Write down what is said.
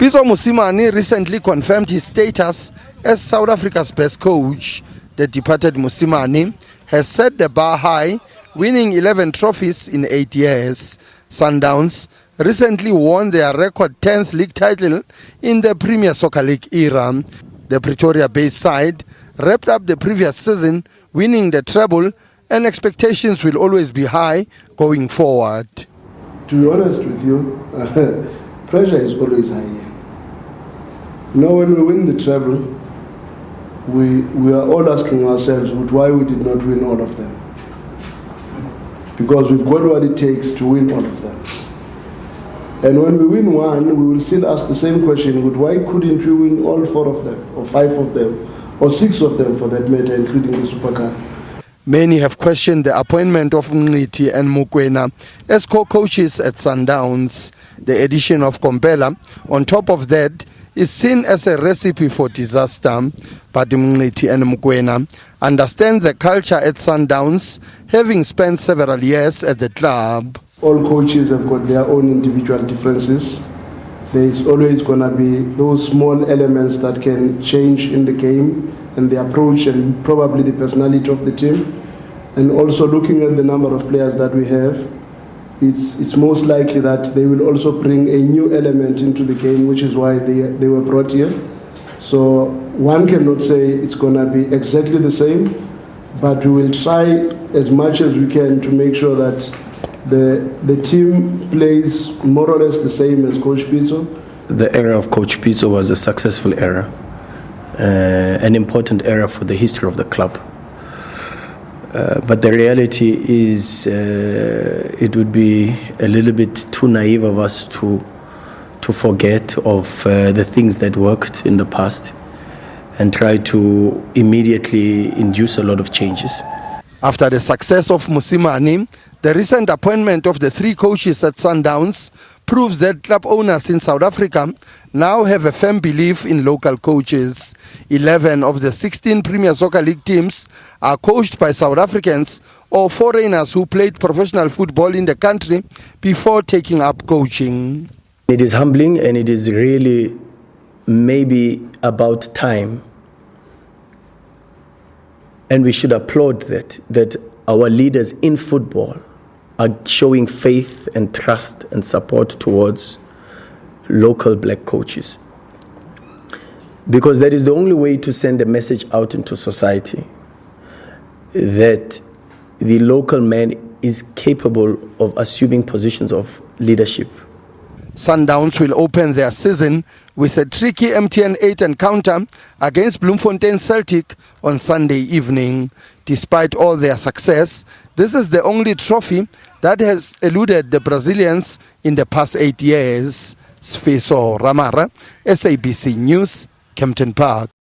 Pitso Mosimane recently confirmed his status as South Africa's best coach. The departed Mosimane has set the bar high, winning 11 trophies in 8 years. Sundowns recently won their record 10th league title in the Premier Soccer League era. The Pretoria-based side wrapped up the previous season winning the treble, and expectations will always be high going forward. To be honest with you, pressure is always high. Now when we win the treble, we are all asking ourselves why we did not win all of them. Because we've got what it takes to win all of them. And when we win one, we will still ask the same question, why couldn't we win all 4 of them, or 5 of them, or 6 of them for that matter, including the Super Cup? Many have questioned the appointment of Mngqithi and Mokoena as co-coaches at Sundowns. The addition of Kompela, on top of that, is seen as a recipe for disaster. But Mngqithi and Mokoena understand the culture at Sundowns, having spent several years at the club. All coaches have got their own individual differences. There is always going to be those small elements that can change in the game and the approach and probably the personality of the team. And also looking at the number of players that we have, it's most likely that they will also bring a new element into the game, which is why they were brought here. So one cannot say it's going to be exactly the same, but we will try as much as we can to make sure that the team plays more or less the same as Coach Pitso. The era of Coach Pitso was a successful era, an important era for the history of the club. But the reality is it would be a little bit too naive of us to forget of the things that worked in the past and try to immediately induce a lot of changes. After the success of Mosimane, the recent appointment of the 3 coaches at Sundowns proves that club owners in South Africa now have a firm belief in local coaches. 11 of the 16 Premier Soccer League teams are coached by South Africans or foreigners who played professional football in the country before taking up coaching. It is humbling, and it is really maybe about time. And we should applaud that our leaders in football are showing faith and trust and support towards local black coaches. Because that is the only way to send a message out into society that the local man is capable of assuming positions of leadership. Sundowns will open their season with a tricky MTN 8 encounter against Bloemfontein Celtic on Sunday evening. Despite all their success, this is the only trophy that has eluded the Brazilians in the past 8 years. Sfiso Ramara, SABC News, Kempton Park.